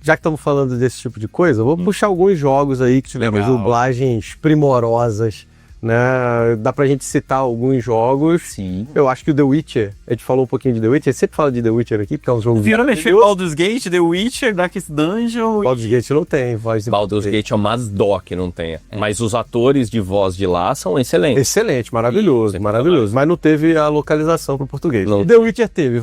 já que estamos falando desse tipo de coisa, vou puxar alguns jogos aí que tivemos dublagens primorosas, né? Dá pra gente citar alguns jogos. Sim. Eu acho que o The Witcher, a gente falou um pouquinho de The Witcher, sempre fala de The Witcher aqui, porque é um jogo... Viram mexer Baldur's Gate, The Witcher, Darkest Dungeon... Baldur's Gate não tem voz em Baldur's Gate é o mais dó que não tem. Mas os atores de voz de lá são excelentes. Excelente, maravilhoso, maravilhoso. Mas não teve a localização para o português. Não. The Witcher teve,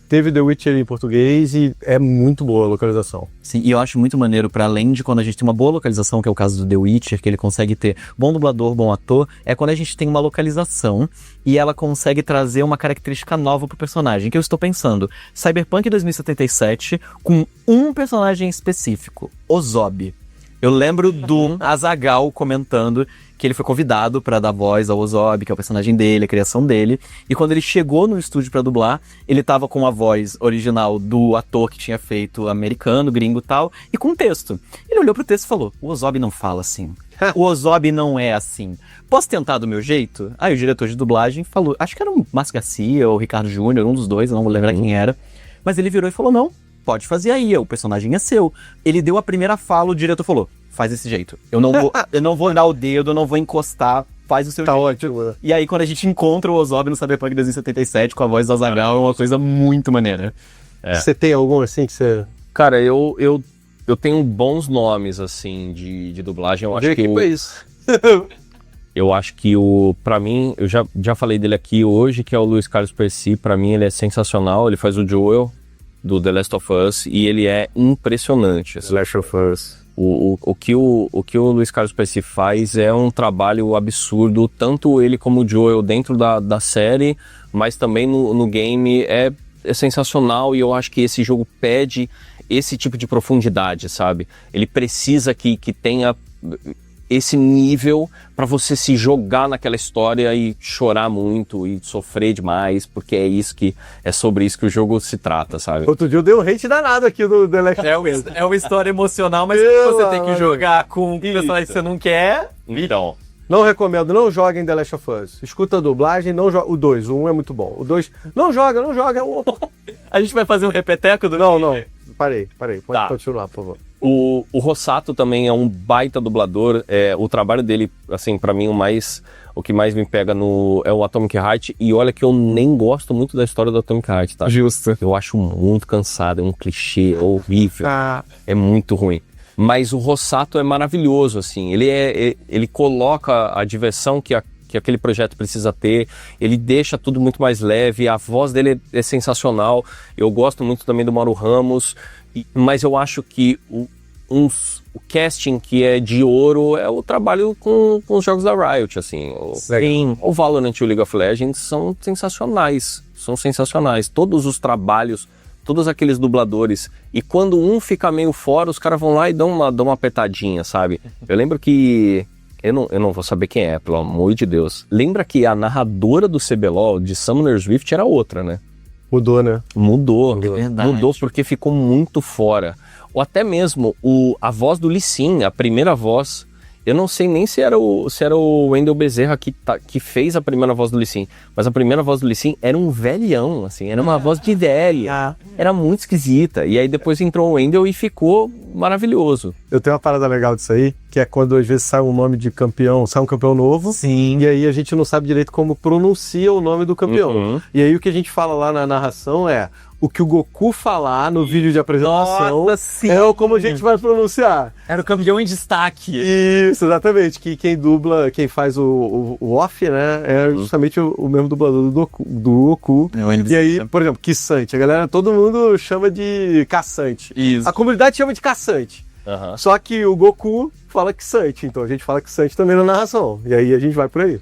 Teve The Witcher em português e é muito boa a localização. Sim, e eu acho muito maneiro, para além de quando a gente tem uma boa localização, que é o caso do The Witcher, que ele consegue ter bom dublador, bom ator, é quando a gente tem uma localização e ela consegue trazer uma característica nova pro personagem, que eu estou pensando. Cyberpunk 2077, com um personagem específico, o Zob. Eu lembro do Azaghal comentando que ele foi convidado pra dar voz ao Ozob, que é o personagem dele, a criação dele. E quando ele chegou no estúdio pra dublar, ele tava com a voz original do ator que tinha feito americano, gringo e tal, e com texto. Ele olhou pro texto e falou, o Ozob não fala assim. O Ozob não é assim. Posso tentar do meu jeito? Aí o diretor de dublagem falou, acho que era o Márcio Garcia ou o Ricardo Júnior, um dos dois, eu não vou lembrar quem era. Mas ele virou e falou, não, pode fazer aí, o personagem é seu. Ele deu a primeira fala, o diretor falou, faz desse jeito. Eu não vou dar o dedo, eu não vou encostar, faz o seu jeito. Ótimo. E aí quando a gente encontra o Ozob no Cyberpunk 2077 com a voz do Azaghal, é uma coisa muito maneira. Você tem algum assim que você... Cara, eu tenho bons nomes, assim, de dublagem. Eu acho que é isso. Eu acho que pra mim, eu já falei dele aqui hoje, que é o Luiz Carlos Percy. Pra mim ele é sensacional, ele faz o Joel do The Last of Us e ele é impressionante. The Last of Us. O que o Luiz Carlos Percy faz é um trabalho absurdo, tanto ele como o Joel dentro da série, mas também no game é sensacional, e eu acho que esse jogo pede esse tipo de profundidade, sabe? Ele precisa que tenha esse nível para você se jogar naquela história e chorar muito e sofrer demais, porque é sobre isso que o jogo se trata, sabe? Outro dia eu dei um hate danado aqui do The Last of Us. É uma história emocional, mas você tem que jogar com o personagem que você não quer. Então, Não recomendo, não joguem The Last of Us. Escuta a dublagem, não joga. O 2, o 1 é muito bom. O 2, não joga. A gente vai fazer um repeteco do... Não. Parei. Pode Tá. continuar, por favor. O Rossato também é um baita dublador. O trabalho dele, assim, pra mim, o que mais me pega é o Atomic Heart. E olha que eu nem gosto muito da história do Atomic Heart, tá? Justo. Eu acho muito cansado, é um clichê, é horrível. É muito ruim. Mas o Rossato é maravilhoso, assim. Ele coloca a diversão que aquele projeto precisa ter. Ele deixa tudo muito mais leve. A voz dele é sensacional. Eu gosto muito também do Mauro Ramos. Mas eu acho que o casting que é de ouro é o trabalho com os jogos da Riot, assim. O Valorant e o League of Legends são sensacionais. Todos os trabalhos, todos aqueles dubladores. E quando um fica meio fora, os caras vão lá e dão uma apertadinha, sabe? Eu lembro que... Eu não vou saber quem é, pelo amor de Deus. Lembra que a narradora do CBLOL, de Summoner's Rift, era outra, né? Mudou, né? Mudou. É verdade. Mudou porque ficou muito fora. Ou até mesmo a voz do Lee Sin, a primeira voz... Eu não sei nem se era o Wendell Bezerra que fez a primeira voz do Lee Sin, mas a primeira voz do Lee Sin era um velhão, assim, era uma voz de velho. Era muito esquisita. E aí depois entrou o Wendell e ficou maravilhoso. Eu tenho uma parada legal disso aí, que é quando às vezes sai um nome de campeão, sai um campeão novo. Sim. E aí a gente não sabe direito como pronuncia o nome do campeão. Uhum. E aí o que a gente fala lá na narração é o que o Goku falar no vídeo de apresentação. Nossa, sim. É como a gente vai pronunciar. Era o campeão em destaque. Isso, exatamente. Que quem dubla, quem faz o off, né, é justamente o mesmo dublador do Goku. E aí, por exemplo, Kissante. A galera, todo mundo chama de Caçante. Isso. A comunidade chama de Caçante. Uhum. Só que o Goku fala Kissante, então a gente fala Kissante também na narração. E aí a gente vai por aí.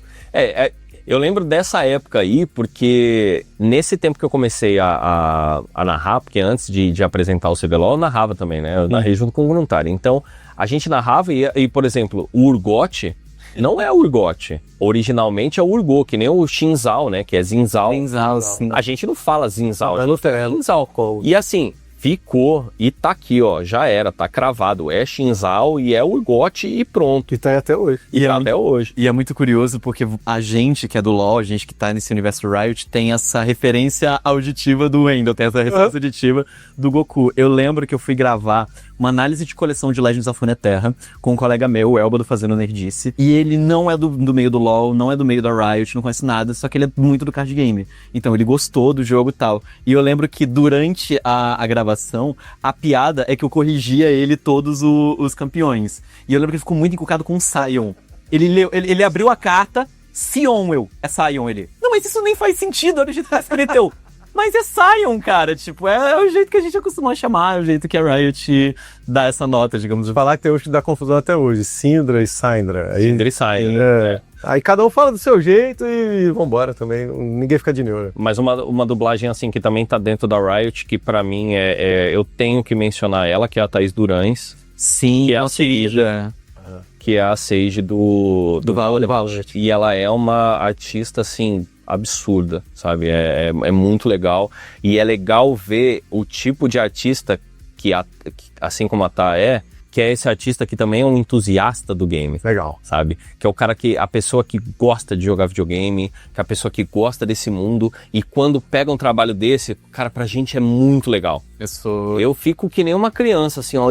Eu lembro dessa época aí, porque nesse tempo que eu comecei a narrar, porque antes de apresentar o CBLOL, eu narrava também, né? Eu narrei junto com o Gruntar. Então, a gente narrava e, por exemplo, o Urgot não é o Urgot. Originalmente é o Urgot, que nem o Shinzal, né? Que é Zinzal. Zinzal, sim. A gente não fala Zinzal. Mas não tem, Zinzal. E assim... ficou, e tá aqui, ó, já era, tá cravado, é Shinzao e é o GOT e pronto. E tá aí até hoje. E tá até hoje. E é muito curioso porque a gente que é do LoL, a gente que tá nesse universo Riot, tem essa referência auditiva do Wendell, tem essa referência auditiva do Goku. Eu lembro que eu fui gravar uma análise de coleção de Legends of Runeterra com um colega meu, o Elba do Fazendo Nerdice, e ele não é do meio do LoL, não é do meio da Riot, não conhece nada, só que ele é muito do card game. Então ele gostou do jogo e tal. E eu lembro que durante a gravação, a piada é que eu corrigia ele todos os campeões. E eu lembro que ele ficou muito encucado com o Sion. Ele abriu a carta, Sion, é Sion, ele. Não, mas isso nem faz sentido, a original escreveu. Mas é Sion, cara, tipo, é o jeito que a gente acostuma chamar, é o jeito que a Riot dá essa nota, digamos. Falar que tem hoje que dá confusão até hoje, Syndra e Syndra. Syndra e Syndra. Aí cada um fala do seu jeito e vambora também, ninguém fica de neura. Mas uma dublagem assim que também tá dentro da Riot, que pra mim eu tenho que mencionar ela, que é a Thaís Durães. Sim, que é a Sage, que é a Sage do Valorant. E ela é uma artista assim absurda, sabe? É muito legal. E é legal ver o tipo de artista que assim como a Tá que é esse artista que também é um entusiasta do game. Legal. Sabe? Que é o cara a pessoa que gosta de jogar videogame, que é a pessoa que gosta desse mundo, e quando pega um trabalho desse, cara, pra gente é muito legal. Eu fico que nem uma criança, assim, ó,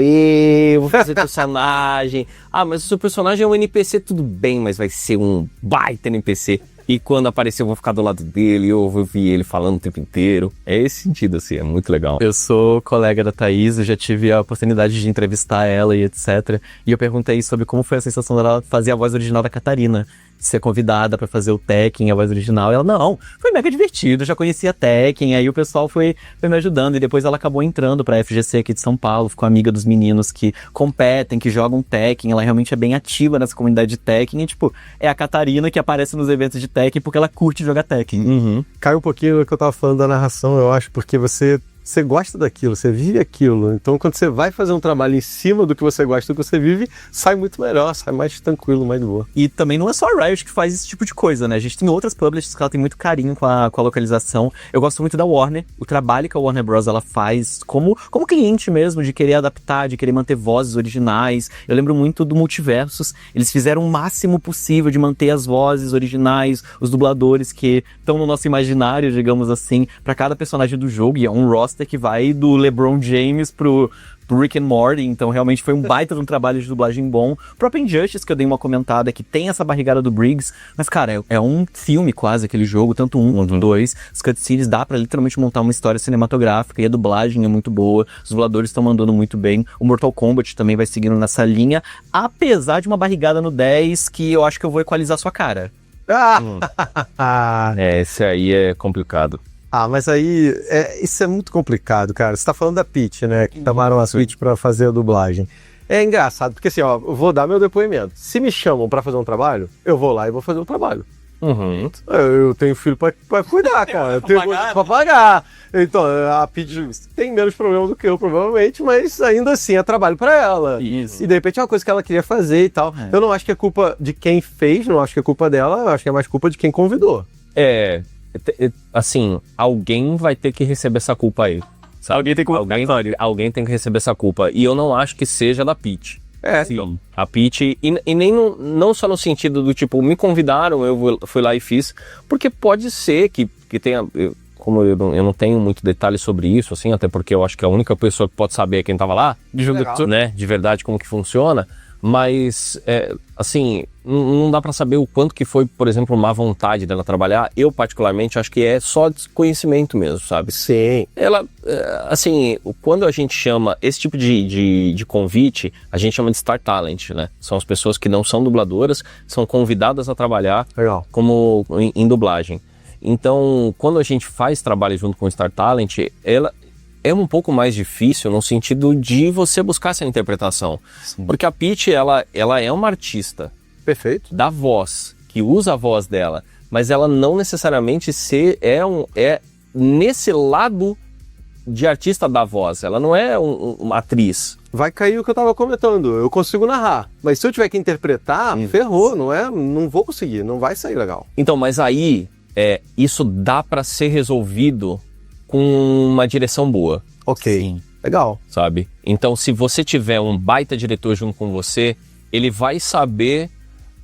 vou fazer personagem. Ah, mas o seu personagem é um NPC, tudo bem, mas vai ser um baita NPC. E quando aparecer eu vou ficar do lado dele, eu vou ouvir ele falando o tempo inteiro. É esse sentido, assim, é muito legal. Eu sou colega da Thaís, eu já tive a oportunidade de entrevistar ela e etc. E eu perguntei sobre como foi a sensação dela fazer a voz original da Catarina. Ser convidada pra fazer o Tekken, a voz original. E ela, não, foi mega divertido, já conhecia Tekken. Aí o pessoal foi me ajudando. E depois ela acabou entrando pra FGC aqui de São Paulo, ficou amiga dos meninos que competem, que jogam Tekken. Ela realmente é bem ativa nessa comunidade de Tekken. E, tipo, é a Catarina que aparece nos eventos de Tekken porque ela curte jogar Tekken. Uhum. Cai um pouquinho do que eu tava falando da narração, eu acho, porque você gosta daquilo, você vive aquilo. Então, quando você vai fazer um trabalho em cima do que você gosta, do que você vive, sai muito melhor, sai mais tranquilo, mais de boa. E também não é só a Riot que faz esse tipo de coisa, né? A gente tem outras publishers que ela tem muito carinho com a localização. Eu gosto muito da Warner, o trabalho que a Warner Bros. Ela faz como cliente mesmo, de querer adaptar, de querer manter vozes originais. Eu lembro muito do Multiversus. Eles fizeram o máximo possível de manter as vozes originais, os dubladores que estão no nosso imaginário, digamos assim, para cada personagem do jogo. E é um roster que vai do LeBron James pro Rick and Morty, então realmente foi um baita de um trabalho de dublagem bom. O próprio Injustice, que eu dei uma comentada, que tem essa barrigada do Briggs, mas cara, é um filme quase aquele jogo, tanto um quanto dois. Os cutscenes dá pra literalmente montar uma história cinematográfica e a dublagem é muito boa, os dubladores estão mandando muito bem. O Mortal Kombat também vai seguindo nessa linha, apesar de uma barrigada no 10 que eu acho que eu vou equalizar sua cara. Esse aí é complicado. Mas aí, isso é muito complicado, cara. Você tá falando da Peach, né? Que chamaram a Switch pra fazer a dublagem. É engraçado, porque assim, ó, eu vou dar meu depoimento. Se me chamam pra fazer um trabalho, eu vou lá e vou fazer o trabalho. Uhum. Eu tenho filho pra cuidar, cara. Eu tenho pra pagar. Então, a Peach tem menos problema do que eu, provavelmente, mas ainda assim é trabalho pra ela. Isso. E de repente é uma coisa que ela queria fazer e tal. Eu não acho que é culpa de quem fez, não acho que é culpa dela, eu acho que é mais culpa de quem convidou. Assim, alguém vai ter que receber essa culpa aí. Sabe? Alguém tem que receber essa culpa. E eu não acho que seja da Peach. Sim. A Peach, e nem não só no sentido do tipo, me convidaram, eu fui lá e fiz, porque pode ser que tenha... Como eu não tenho muito detalhe sobre isso, assim, até porque eu acho que a única pessoa que pode saber é quem tava lá, né, de verdade como que funciona. Mas, assim, não dá pra saber o quanto que foi, por exemplo, má vontade dela trabalhar. Eu, particularmente, acho que é só desconhecimento mesmo, sabe? Sim. Ela, assim, quando a gente chama esse tipo de convite, a gente chama de Star Talent, né? São as pessoas que não são dubladoras, são convidadas a trabalhar como em dublagem. Então, quando a gente faz trabalho junto com o Star Talent, ela... é um pouco mais difícil no sentido de você buscar essa interpretação. Sim. Porque a Peach, ela é uma artista. Perfeito. Da voz, que usa a voz dela, mas ela não necessariamente é nesse lado de artista da voz. Ela não é uma atriz. Vai cair o que eu tava comentando. Eu consigo narrar, mas se eu tiver que interpretar, ferrou, não vou conseguir, não vai sair legal. Então, mas aí, isso dá para ser resolvido com uma direção boa. Ok. Sim. Legal. Sabe? Então, se você tiver um baita diretor junto com você, ele vai saber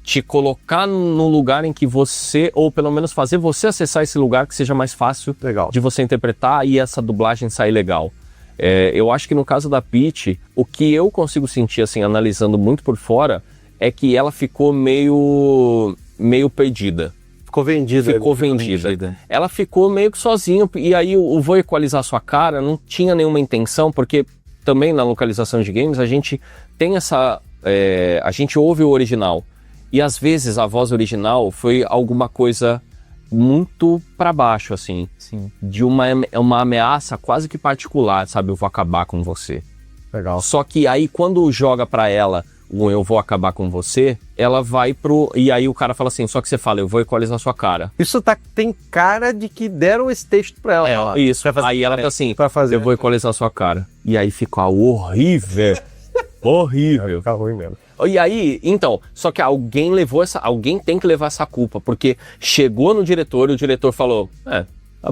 te colocar no lugar em que você, ou pelo menos fazer você acessar esse lugar que seja mais fácil Legal. de você interpretar e essa dublagem sair legal. Eu acho que no caso da Peach, o que eu consigo sentir, assim, analisando muito por fora, é que ela ficou meio perdida. Ficou vendida. Ficou vendida. Ela ficou meio que sozinha, e aí o Vou Equalizar Sua Cara não tinha nenhuma intenção, porque também na localização de games a gente tem essa... a gente ouve o original, e às vezes a voz original foi alguma coisa muito pra baixo, assim. Sim. De uma ameaça quase que particular, sabe? Eu vou acabar com você. Legal. Só que aí quando joga pra ela o eu vou acabar com você, ela vai pro... E aí o cara fala assim, só que você fala, eu vou equalizar sua cara. Isso tem cara de que deram esse texto pra ela. Isso. Aí ela tá assim, pra fazer. eu vou equalizar sua cara. E aí fica horrível. Horrível. Fica ruim mesmo. E aí, então, só que alguém tem que levar essa culpa, porque chegou no diretor e o diretor falou,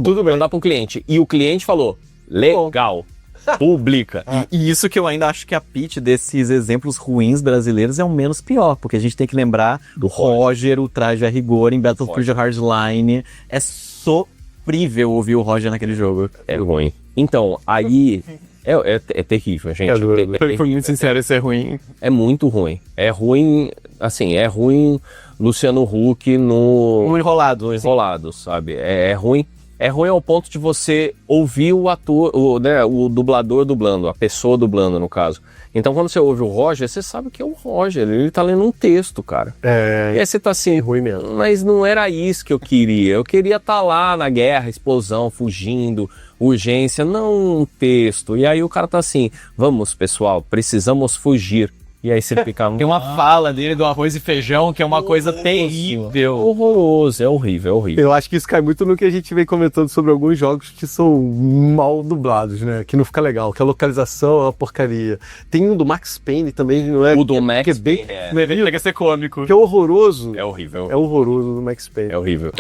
tudo bem. mandar pro cliente. E o cliente falou, legal, publica. E isso que eu ainda acho que a Peach desses exemplos ruins brasileiros é o menos pior, porque a gente tem que lembrar do Roger, o traje a rigor em Battlefield Hardline. É sofrível ouvir o Roger naquele jogo. É ruim. Então, aí... É terrível, gente. Foi muito sincero, isso é ruim. É muito ruim. É ruim, assim, Luciano Huck no Enrolado, sabe? É ruim. É ruim ao ponto de você ouvir o ator, o dublador dublando, a pessoa dublando, no caso. Então, quando você ouve o Roger, você sabe que é o Roger, ele tá lendo um texto, cara. E aí você tá assim, ruim mesmo. Mas não era isso que eu queria. Eu queria estar lá na guerra, explosão, fugindo, urgência, não um texto. E aí o cara tá assim, vamos, pessoal, precisamos fugir. E aí você fica... Tem uma fala dele do arroz e feijão que é uma coisa terrível. Horroroso, é horrível. Eu acho que isso cai muito no que a gente vem comentando sobre alguns jogos que são mal dublados, né? Que não fica legal, que a localização é uma porcaria. Tem um do Max Payne também, não é? O do Max que é bem... Chega a ser cômico. Que é horroroso. É horrível. É horroroso do Max Payne. É horrível.